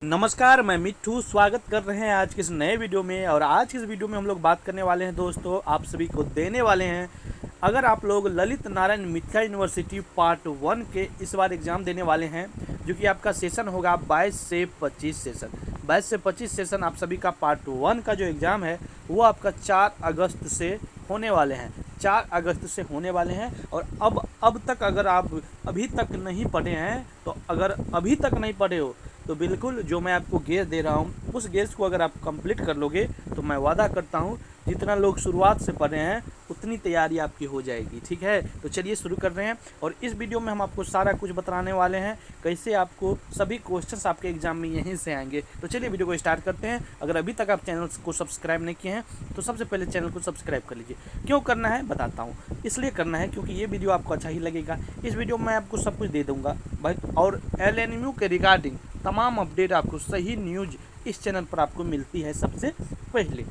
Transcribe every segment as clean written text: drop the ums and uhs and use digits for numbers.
नमस्कार, मैं मिट्ठू स्वागत कर रहे हैं आज के इस नए वीडियो में। और आज की इस वीडियो में हम लोग बात करने वाले हैं दोस्तों, आप सभी को देने वाले हैं, अगर आप लोग ललित नारायण मिथिला यूनिवर्सिटी पार्ट 1 के इस बार एग्ज़ाम देने वाले हैं, जो कि आपका सेशन होगा 22 से 25 सेशन। 22 से 25 सेशन आप सभी का पार्ट 1 का जो एग्ज़ाम है वो आपका 4 अगस्त से होने वाले हैं। 4 अगस्त से होने वाले हैं। और अब तक अगर आप अभी तक नहीं पढ़े हैं, तो अगर अभी तक नहीं पढ़े हो तो बिल्कुल जो मैं आपको गेज दे रहा हूँ उस गेज को अगर आप कंप्लीट कर लोगे तो मैं वादा करता हूँ जितना लोग शुरुआत से पढ़े हैं उतनी तैयारी आपकी हो जाएगी। ठीक है, तो चलिए शुरू कर रहे हैं। और इस वीडियो में हम आपको सारा कुछ बताने वाले हैं, कैसे आपको सभी क्वेश्चंस आपके एग्जाम में यहीं से आएंगे। तो चलिए वीडियो को स्टार्ट करते हैं। अगर अभी तक आप चैनल को सब्सक्राइब नहीं किए हैं तो सबसे पहले चैनल को सब्सक्राइब कर लीजिए। क्यों करना है बताता हूँ। इसलिए करना है क्योंकि ये वीडियो आपको अच्छा ही लगेगा। इस वीडियो में मैं आपको सब कुछ दे दूँगा भाई, और LNMU के रिगार्डिंग तमाम अपडेट आपको सही न्यूज़ इस चैनल पर आपको मिलती है सबसे पहले।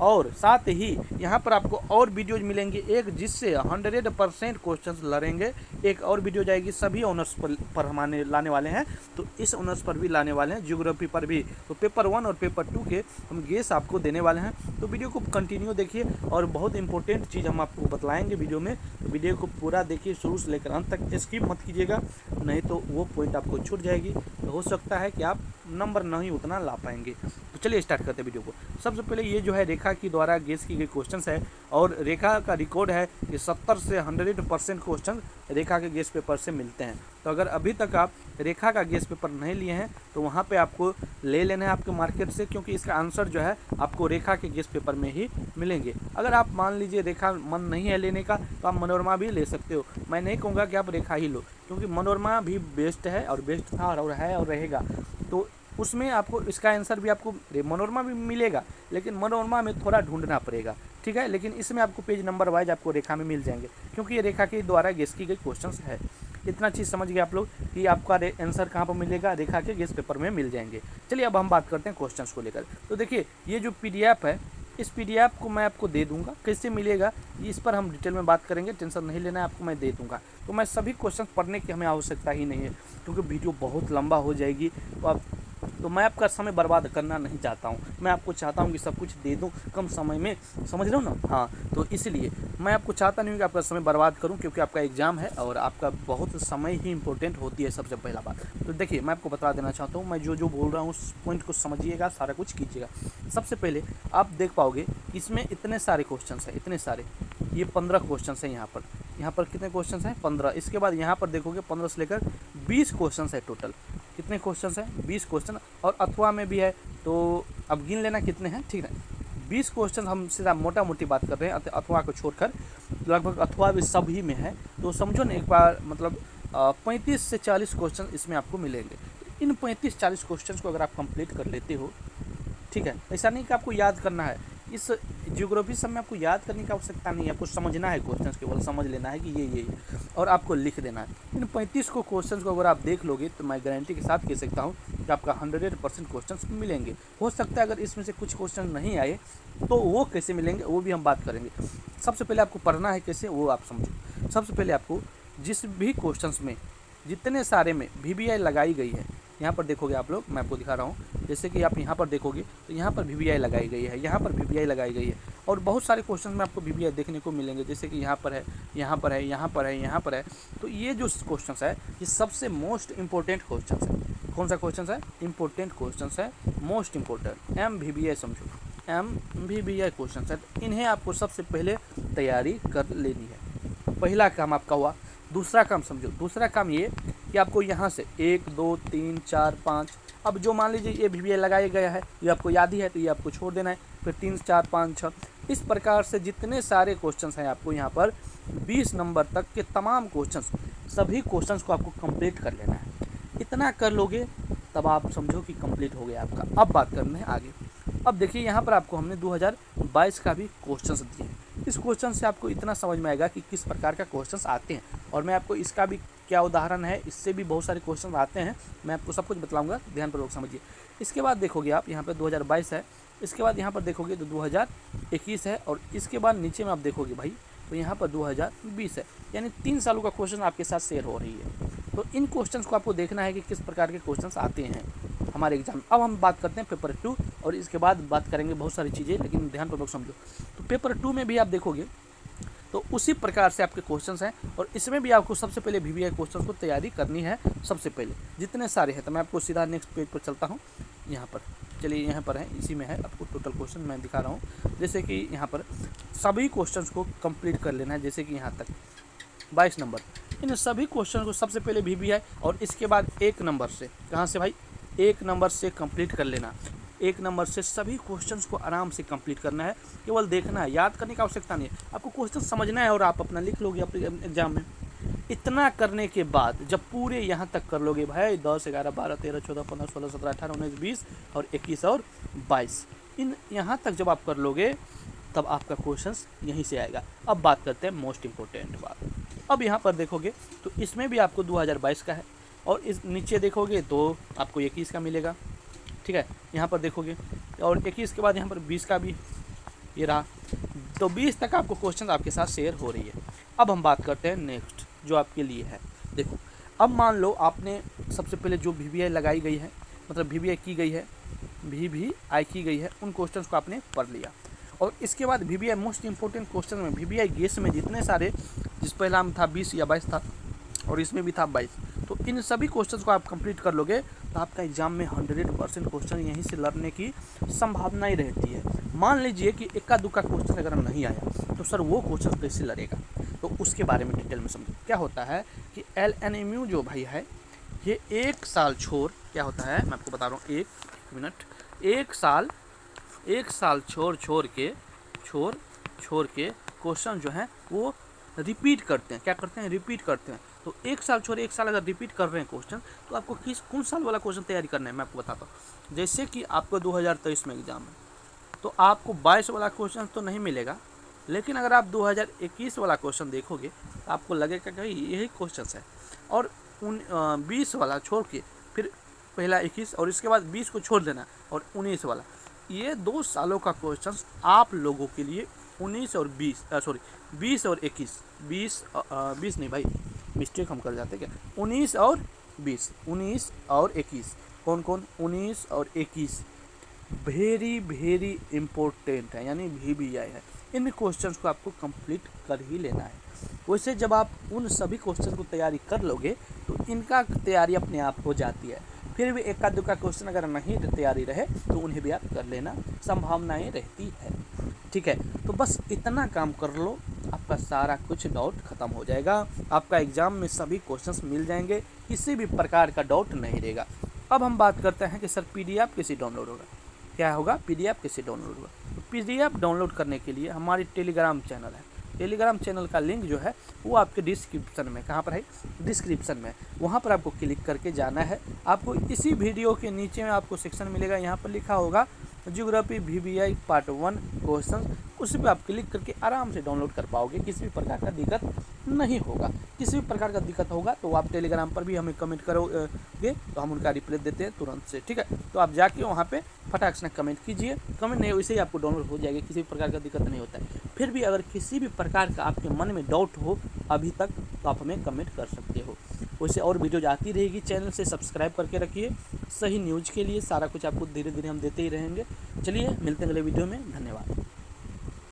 और साथ ही यहाँ पर आपको और वीडियोज मिलेंगे, एक जिससे 100% क्वेश्चंस लड़ेंगे। एक और वीडियो जाएगी सभी ऑनर्स पर हम लाने वाले हैं, तो इस ऑनर्स पर भी लाने वाले हैं, ज्योग्राफी पर भी। तो पेपर 1 और पेपर 2 के हम गेस आपको देने वाले हैं। तो वीडियो को कंटिन्यू देखिए, और बहुत इंपॉर्टेंट चीज़ हम आपको बतलाएंगे वीडियो में। तो वीडियो को पूरा देखिए, शुरू से लेकर अंत तक, स्किप मत कीजिएगा, नहीं तो वो पॉइंट आपको छूट जाएगी। तो हो सकता है कि आप नंबर नहीं उतना ला पाएंगे। तो चलिए स्टार्ट करते हैं वीडियो को। सबसे पहले ये जो है रेखा की द्वारा गेस की गई क्वेश्चंस है, और रेखा का रिकॉर्ड है कि 70 से 100% क्वेश्चन रेखा के गेस पेपर से मिलते हैं। तो अगर अभी तक आप रेखा का गेस पेपर नहीं लिए हैं तो वहाँ पे आपको ले लेना है आपके मार्केट से, क्योंकि इसका आंसर जो है आपको रेखा के गेस पेपर में ही मिलेंगे। अगर आप मान लीजिए रेखा मन नहीं है लेने का तो आप मनोरमा भी ले सकते हो। मैं नहीं कहूँगा कि आप रेखा ही लो, क्योंकि मनोरमा भी बेस्ट है, और बेस्ट था और है और रहेगा। तो उसमें आपको इसका आंसर भी आपको मनोरमा भी मिलेगा, लेकिन मनोरमा में थोड़ा ढूंढना पड़ेगा। ठीक है, लेकिन इसमें आपको पेज नंबर वाइज आपको रेखा में मिल जाएंगे, क्योंकि ये रेखा के द्वारा गेस की गई क्वेश्चंस है। इतना चीज़ समझ गए आप लोग कि आपका आंसर कहाँ पर मिलेगा, रेखा के गेस पेपर में मिल जाएंगे। चलिए अब हम बात करते हैं क्वेश्चंस को लेकर। तो देखिए, ये जो PDF है, इस PDF को मैं आपको दे दूंगा। कैसे मिलेगा इस पर हम डिटेल में बात करेंगे, टेंशन नहीं लेना है, आपको मैं दे दूंगा। तो मैं सभी क्वेश्चन पढ़ने की हमें आवश्यकता ही नहीं है, क्योंकि वीडियो बहुत लंबा हो जाएगी। तो मैं आपका समय बर्बाद करना नहीं चाहता हूँ। मैं आपको चाहता हूँ कि सब कुछ दे दूँ कम समय में, समझ रहे हो ना। हाँ, तो इसलिए मैं आपको चाहता नहीं हूँ कि आपका समय बर्बाद करूँ, क्योंकि आपका एग्जाम है और आपका बहुत समय ही इंपॉर्टेंट होती है सबसे पहला बात। तो देखिए, मैं आपको बता देना चाहता हूँ, मैं जो बोल रहा हूँ उस पॉइंट को समझिएगा, सारा कुछ कीजिएगा। सबसे पहले आप देख पाओगे इसमें इतने सारे क्वेश्चन हैं, इतने सारे, ये 15 क्वेश्चन हैं। यहाँ पर कितने क्वेश्चन हैं? 15। इसके बाद यहाँ पर देखोगे 15 से लेकर 20 क्वेश्चन है टोटल। कितने क्वेश्चन हैं? 20 क्वेश्चन। और अथवा में भी है, तो अब गिन लेना कितने हैं। ठीक है, 20 क्वेश्चन हम सीधा मोटा मोटी बात कर रहे हैं, अथवा को छोड़कर। लगभग अथवा भी सभी में है, तो समझो ना एक बार, मतलब 35 से 40 क्वेश्चन इसमें आपको मिलेंगे। इन 35-40 क्वेश्चन को अगर आप कंप्लीट कर लेते हो, ठीक है, ऐसा नहीं कि आपको याद करना है। इस ज्योग्राफी सब में आपको याद करने की आवश्यकता नहीं है, आपको समझना है, क्वेश्चंस केवल समझ लेना है कि ये और आपको लिख देना है। इन 35 को क्वेश्चंस को अगर आप देख लोगे तो मैं गारंटी के साथ कह सकता हूँ कि आपका 100% क्वेश्चंस मिलेंगे। हो सकता है अगर इसमें से कुछ क्वेश्चन नहीं आए तो वो कैसे मिलेंगे वो भी हम बात करेंगे। सबसे पहले आपको पढ़ना है कैसे, वो आप समझो। सबसे पहले आपको जिस भी क्वेश्चन में, जितने सारे में VBI लगाई गई है, यहाँ पर देखोगे आप लोग, मैं आपको दिखा रहा हूँ। जैसे कि आप यहाँ पर देखोगे तो यहाँ पर VBI लगाई गई है, यहाँ पर VBI लगाई गई है, और बहुत सारे क्वेश्चन में आपको VBI देखने को मिलेंगे। जैसे कि यहाँ पर है, यहाँ पर है, यहाँ पर है, यहाँ पर है। तो ये जो क्वेश्चन है ये सबसे मोस्ट इंपॉर्टेंट क्वेश्चन है। कौन सा क्वेश्चन है? इंपॉर्टेंट क्वेश्चन है, मोस्ट इंपॉर्टेंट, MVBI समझो, MVBI क्वेश्चन है। तो इन्हें आपको सबसे पहले तैयारी कर लेनी है। पहला काम आपका हुआ। दूसरा काम समझो, दूसरा काम ये कि आपको यहाँ से 1 2 3 4 5, अब जो मान लीजिए ये VBI लगाया गया है, ये आपको याद ही है, तो ये आपको छोड़ देना है। फिर 3 4 5 6, इस प्रकार से जितने सारे क्वेश्चंस हैं आपको यहाँ पर 20 नंबर तक के तमाम क्वेश्चंस, सभी क्वेश्चंस को आपको कंप्लीट कर लेना है। इतना कर लोगे तब आप समझो कि कंप्लीट हो गया आपका। अब बात करना है आगे। अब देखिए, यहाँ पर आपको हमने 2022 का भी क्वेश्चंस दिए हैं। इस क्वेश्चन से आपको इतना समझ में आएगा कि किस प्रकार का क्वेश्चंस आते हैं, और मैं आपको इसका भी क्या उदाहरण है, इससे भी बहुत सारे क्वेश्चन आते हैं, मैं आपको सब कुछ बतलाऊंगा, ध्यानपूर्वक समझिए। इसके बाद देखोगे आप यहाँ पर 2022 है, इसके बाद यहाँ पर देखोगे तो 2021 है, और इसके बाद नीचे में आप देखोगे भाई तो यहाँ पर 2020 है। यानी 3 सालों का क्वेश्चन आपके साथ शेयर हो रही है। तो इन क्वेश्चंस को आपको देखना है कि किस प्रकार के क्वेश्चंस आते हैं। हमारे एग्जाम। अब हम बात करते हैं पेपर 2 और इसके बाद बात करेंगे बहुत सारी चीज़ें, लेकिन ध्यानपूर्वक समझो। तो पेपर 2 में भी आप देखोगे तो उसी प्रकार से आपके क्वेश्चंस हैं, और इसमें भी आपको सबसे पहले VBI क्वेश्चंस को तैयारी करनी है। सबसे पहले जितने सारे हैं, तो मैं आपको सीधा नेक्स्ट पेज पर चलता हूँ। यहाँ पर चलिए, यहाँ पर है, इसी में है आपको टोटल क्वेश्चन मैं दिखा रहा हूँ। जैसे कि यहाँ पर सभी क्वेश्चंस को कंप्लीट कर लेना है, जैसे कि यहाँ तक 22 नंबर, इन सभी क्वेश्चन को सबसे पहले VBI और इसके बाद 1 नंबर से, कहाँ से भाई, 1 नंबर से कंप्लीट कर लेना। 1 नंबर से सभी क्वेश्चंस को आराम से कंप्लीट करना है, केवल देखना है, याद करने की आवश्यकता नहीं है, आपको क्वेश्चन समझना है और आप अपना लिख लोगे अपने एग्जाम में। इतना करने के बाद जब पूरे यहाँ तक कर लोगे भाई, 10, 11, 12, 13, 14, 15, 16, 17, 18, 19, 20 और 21 और 22, इन यहाँ तक जब आप कर लोगे तब आपका क्वेश्चंस यहीं से आएगा। अब बात करते हैं मोस्ट इम्पोर्टेंट बात। अब यहाँ पर देखोगे तो इसमें भी आपको 2022 का है, और इस नीचे देखोगे तो आपको 21 का मिलेगा, ठीक है। यहाँ पर देखोगे और 21 के बाद यहाँ पर 20 का भी ये रहा, तो 20 तक आपको क्वेश्चन आपके साथ शेयर हो रही है। अब हम बात करते हैं नेक्स्ट जो आपके लिए है। देखो, अब मान लो आपने सबसे पहले जो VBI लगाई गई है, मतलब VBI की गई है, VBI की गई है, उन क्वेश्चंस को आपने पढ़ लिया, और इसके बाद VBI मोस्ट इंपॉर्टेंट क्वेश्चन में, VBI गेस में जितने सारे, जिस पहला में था 20 या 22 था और इसमें भी था 22, तो इन सभी क्वेश्चंस को आप कंप्लीट कर लोगे तो आपका एग्जाम में 100% क्वेश्चन यहीं से लड़ने की संभावना ही रहती है। मान लीजिए कि इक्का दुक्का क्वेश्चन अगर नहीं आया तो सर वो क्वेश्चन कैसे लड़ेगा, तो उसके बारे में डिटेल में समझो। क्या होता है कि LNMU जो भाई है, ये 1 साल छोड़, क्या होता है मैं आपको बता रहा हूँ, 1 मिनट, 1 साल छोड़ के क्वेश्चन जो है वो रिपीट करते हैं। क्या करते हैं, रिपीट करते हैं। तो 1 साल छोड़ 1 साल अगर रिपीट कर रहे हैं क्वेश्चन, तो आपको कौन साल वाला क्वेश्चन तैयारी करना है मैं आपको बताता हूँ। जैसे कि आपको 2023 में एग्जाम है, तो आपको 22 वाला क्वेश्चन तो नहीं मिलेगा, लेकिन अगर आप 2021 वाला क्वेश्चन देखोगे तो आपको लगेगा कि यही क्वेश्चन है, और 20 वाला छोड़ के फिर पहला 21 और इसके बाद 20 को छोड़ देना और 19 वाला, ये 2 सालों का क्वेश्चन आप लोगों के लिए 19 और 20 और 21, 20 नहीं भाई, मिस्टेक हम कर जाते क्या, 19 और 21, कौन 19 और 21 वेरी इम्पोर्टेंट है, यानी VBI है। इन क्वेश्चंस को आपको कंप्लीट कर ही लेना है। वैसे जब आप उन सभी क्वेश्चन को तैयारी कर लोगे तो इनका तैयारी अपने आप हो जाती है। फिर भी एक आध का क्वेश्चन अगर नहीं तैयारी रहे तो उन्हें भी आप कर लेना, संभावनाएं रहती है, ठीक है। तो बस इतना काम कर लो, आपका सारा कुछ डाउट खत्म हो जाएगा, आपका एग्जाम में सभी क्वेश्चंस मिल जाएंगे, किसी भी प्रकार का डाउट नहीं रहेगा। अब हम बात करते हैं कि सर PDF कैसे डाउनलोड होगा, क्या होगा, PDF कैसे डाउनलोड होगा। तो PDF डाउनलोड करने के लिए हमारी टेलीग्राम चैनल है, टेलीग्राम चैनल का लिंक जो है वो आपके डिस्क्रिप्शन में, कहाँ पर है, डिस्क्रिप्शन में, वहाँ पर आपको क्लिक करके जाना है। आपको इसी वीडियो के नीचे में आपको सेक्शन मिलेगा, यहाँ पर लिखा होगा ज्योग्राफी VBI पार्ट 1 क्वेश्चन, उस पर आप क्लिक करके आराम से डाउनलोड कर पाओगे, किसी भी प्रकार का दिक्कत नहीं होगा। किसी भी प्रकार का दिक्कत होगा तो आप टेलीग्राम पर भी हमें कमेंट करोगे तो हम उनका रिप्लाई देते हैं तुरंत से, ठीक है। तो आप जाके वहाँ पे फटाक से कमेंट कीजिए, कमेंट नहीं वैसे ही आपको डाउनलोड हो जाएगा, किसी भी प्रकार का दिक्कत नहीं होता है। फिर भी अगर किसी भी प्रकार का आपके मन में डाउट हो अभी तक तो आप हमें कमेंट कर सकते हो। वैसे और वीडियो आती रहेगी, चैनल से सब्सक्राइब करके रखिए, सही न्यूज़ के लिए सारा कुछ आपको धीरे धीरे हम देते ही रहेंगे। चलिए मिलते हैं अगले वीडियो में, धन्यवाद।